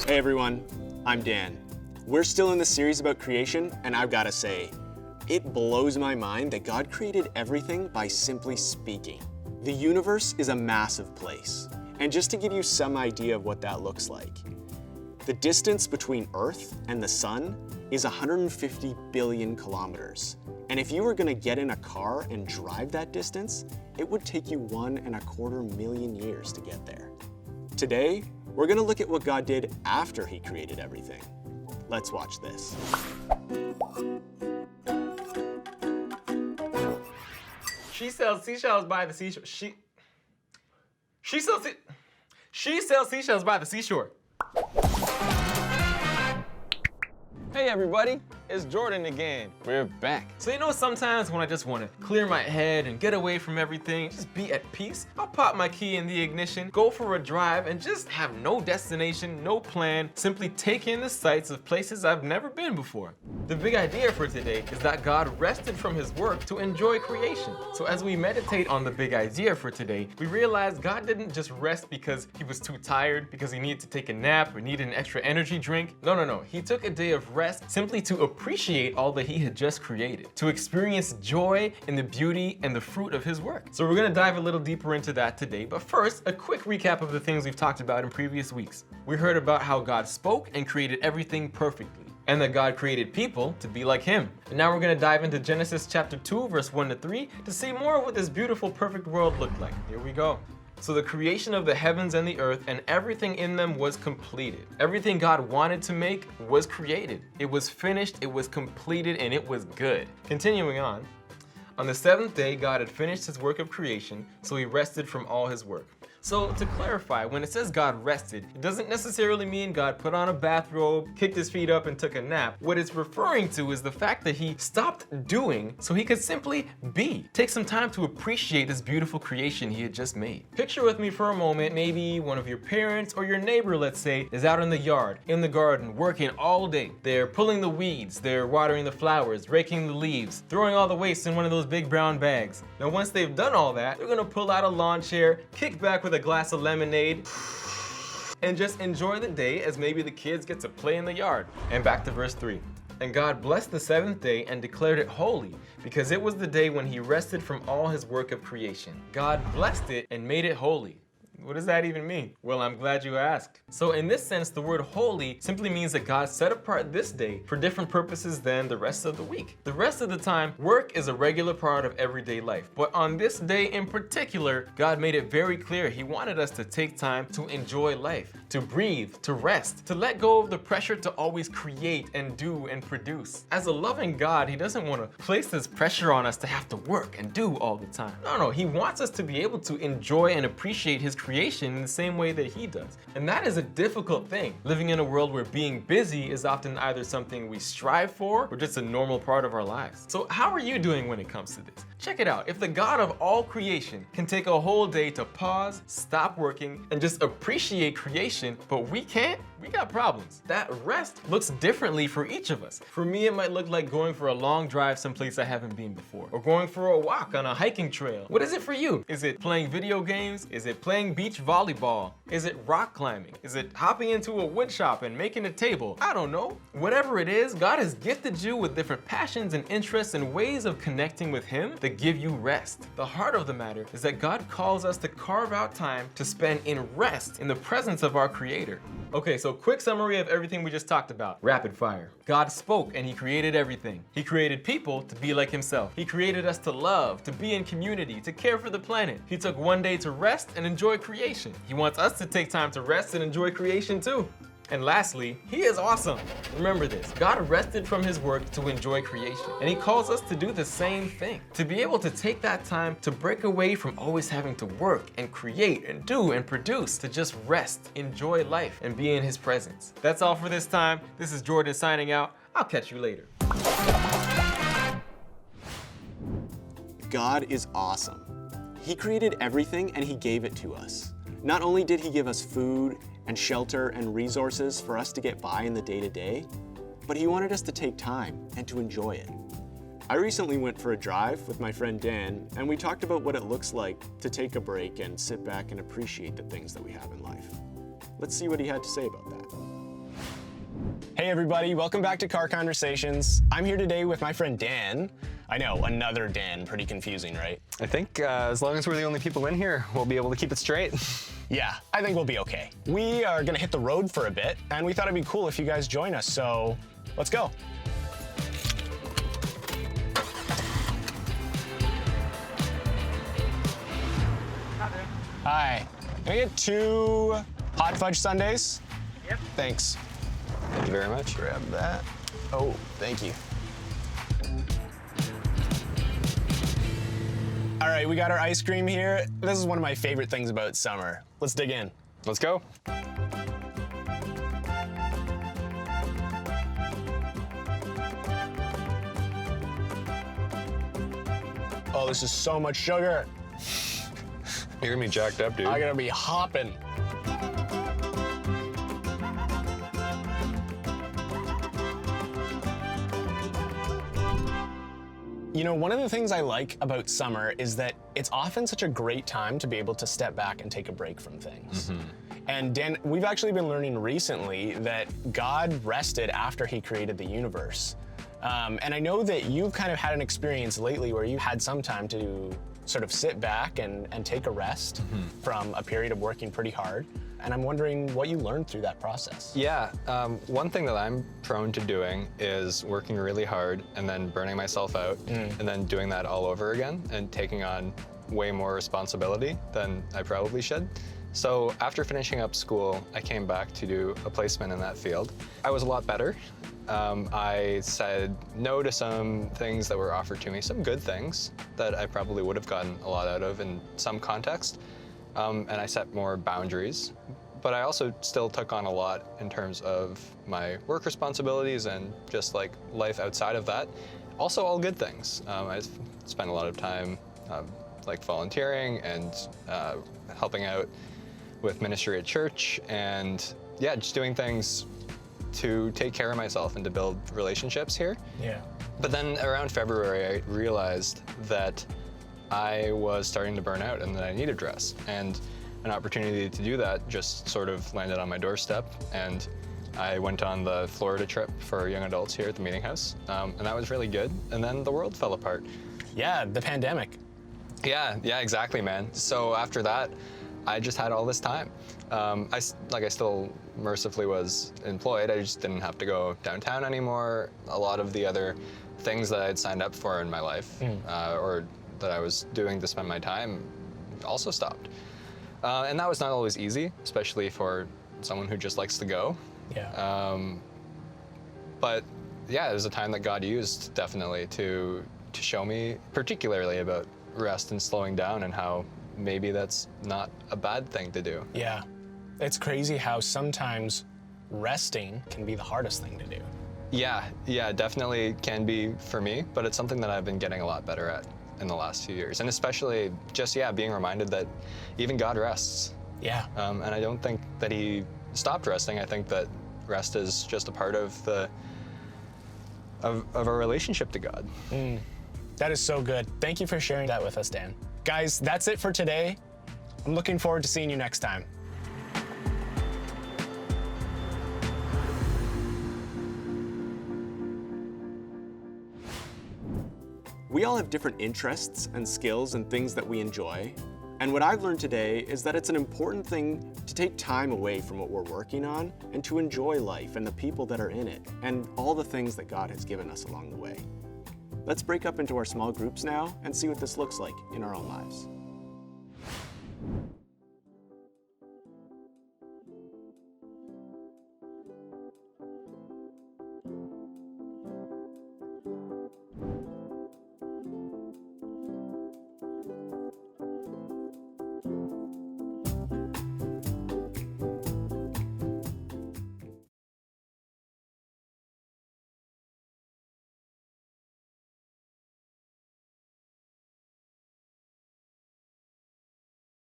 Hey everyone, I'm Dan. We're still in the series about creation, and I've gotta say, it blows my mind that God created everything by simply speaking. The universe is a massive place, and just to give you some idea of what that looks like, the distance between Earth and the Sun is 150 billion kilometers. And if you were gonna get in a car and drive that distance, it would take you 1.25 million years to get there. Today, we're gonna look at what God did after He created everything. Let's watch this. She sells seashells by the seashore. She sells seashells by the seashore. Hey everybody, it's Jordan again. We're back. So you know, sometimes when I just want to clear my head and get away from everything, just be at peace, I'll pop my key in the ignition, go for a drive, and just have no destination, no plan, simply take in the sights of places I've never been before. The big idea for today is that God rested from His work to enjoy creation. So as we meditate on the big idea for today, we realize God didn't just rest because He was too tired, because He needed to take a nap or needed an extra energy drink. No. He took a day of rest simply to appreciate all that He had just created, to experience joy in the beauty and the fruit of His work. So we're gonna dive a little deeper into that today, but first, a quick recap of the things we've talked about in previous weeks. We heard about how God spoke and created everything perfectly, and that God created people to be like Him. And now we're gonna dive into Genesis chapter 2, verse 1 to 3 to see more of what this beautiful, perfect world looked like. Here we go. So the creation of the heavens and the earth and everything in them was completed. Everything God wanted to make was created. It was finished, it was completed, and it was good. Continuing on the seventh day, God had finished His work of creation, so He rested from all His work. So to clarify, when it says God rested, it doesn't necessarily mean God put on a bathrobe, kicked His feet up, and took a nap. What it's referring to is the fact that He stopped doing so He could simply be. Take some time to appreciate this beautiful creation He had just made. Picture with me for a moment, maybe one of your parents or your neighbor, let's say, is out in the yard, in the garden, working all day. They're pulling the weeds, they're watering the flowers, raking the leaves, throwing all the waste in one of those big brown bags. Now once they've done all that, they're gonna pull out a lawn chair, kick back with a glass of lemonade, and just enjoy the day as maybe the kids get to play in the yard. And back to verse 3. And God blessed the seventh day and declared it holy, because it was the day when He rested from all His work of creation. God blessed it and made it holy. What does that even mean? Well, I'm glad you asked. So in this sense, the word holy simply means that God set apart this day for different purposes than the rest of the week. The rest of the time, work is a regular part of everyday life. But on this day in particular, God made it very clear He wanted us to take time to enjoy life, to breathe, to rest, to let go of the pressure to always create and do and produce. As a loving God, He doesn't want to place this pressure on us to have to work and do all the time. No, He wants us to be able to enjoy and appreciate His creation in the same way that He does. And that is a difficult thing, living in a world where being busy is often either something we strive for or just a normal part of our lives. So how are you doing when it comes to this? Check it out. If the God of all creation can take a whole day to pause, stop working, and just appreciate creation, but we can't, we got problems. That rest looks differently for each of us. For me, it might look like going for a long drive someplace I haven't been before, or going for a walk on a hiking trail. What is it for you? Is it playing video games? Is it playing beach volleyball? Is it rock climbing? Is it hopping into a wood shop and making a table? I don't know. Whatever it is, God has gifted you with different passions and interests and ways of connecting with Him that give you rest. The heart of the matter is that God calls us to carve out time to spend in rest in the presence of our Creator. Okay, so quick summary of everything we just talked about. Rapid fire. God spoke and He created everything. He created people to be like Himself. He created us to love, to be in community, to care for the planet. He took one day to rest and enjoy creation. He wants us to take time to rest and enjoy creation too. And lastly, He is awesome. Remember this, God rested from His work to enjoy creation, and He calls us to do the same thing. To be able to take that time to break away from always having to work and create and do and produce, to just rest, enjoy life, and be in His presence. That's all for this time. This is Jordan signing out. I'll catch you later. God is awesome. He created everything and He gave it to us. Not only did He give us food and shelter and resources for us to get by in the day-to-day, but He wanted us to take time and to enjoy it. I recently went for a drive with my friend Dan, and we talked about what it looks like to take a break and sit back and appreciate the things that we have in life. Let's see what he had to say about that. Hey everybody, welcome back to Car Conversations. I'm here today with my friend Dan. I know, another Dan, pretty confusing, right? I think as long as we're the only people in here, we'll be able to keep it straight. Yeah, I think we'll be okay. We are gonna hit the road for a bit, and we thought it'd be cool if you guys join us, so let's go. Hi, can I get 2 hot fudge sundaes? Yep. Thanks. Thank you very much. Grab that. Oh, thank you. All right, we got our ice cream here. This is one of my favorite things about summer. Let's dig in. Let's go. Oh, this is so much sugar. You're gonna be jacked up, dude. I'm gonna be hopping. You know, one of the things I like about summer is that it's often such a great time to be able to step back and take a break from things. And Dan, we've actually been learning recently that God rested after he created the universe. And I know that you've kind of had an experience lately where you had some time to sort of sit back and take a rest from a period of working pretty hard. And I'm wondering what you learned through that process. Yeah, one thing that I'm prone to doing is working really hard and then burning myself out and then doing that all over again and taking on way more responsibility than I probably should. So after finishing up school, I came back to do a placement in that field. I was a lot better. I said no to some things that were offered to me, some good things that I probably would have gotten a lot out of in some context. And I set more boundaries, but I also still took on a lot in terms of my work responsibilities and just like life outside of that. Also all good things. I spent a lot of time like volunteering and helping out with ministry at church and yeah, just doing things to take care of myself and to build relationships here. Yeah. But then around February, I realized that I was starting to burn out and that I needed rest. And an opportunity to do that just sort of landed on my doorstep. And I went on the Florida trip for young adults here at the Meeting House. And that was really good. And then the world fell apart. Yeah, the pandemic. Yeah, exactly, man. So after that, I just had all this time. I still mercifully was employed. I just didn't have to go downtown anymore. A lot of the other things that I'd signed up for in my life or that I was doing to spend my time also stopped. And that was not always easy, especially for someone who just likes to go. Yeah. But yeah, it was a time that God used definitely to show me particularly about rest and slowing down and how maybe that's not a bad thing to do. Yeah. It's crazy how sometimes resting can be the hardest thing to do. Yeah, definitely can be for me, but it's something that I've been getting a lot better at in the last few years. And especially just, being reminded that even God rests. Yeah. And I don't think that he stopped resting. I think that rest is just a part of of our relationship to God. That is so good. Thank you for sharing that with us, Dan. Guys, that's it for today. I'm looking forward to seeing you next time. We all have different interests and skills and things that we enjoy. And what I've learned today is that it's an important thing to take time away from what we're working on and to enjoy life and the people that are in it and all the things that God has given us along the way. Let's break up into our small groups now and see what this looks like in our own lives.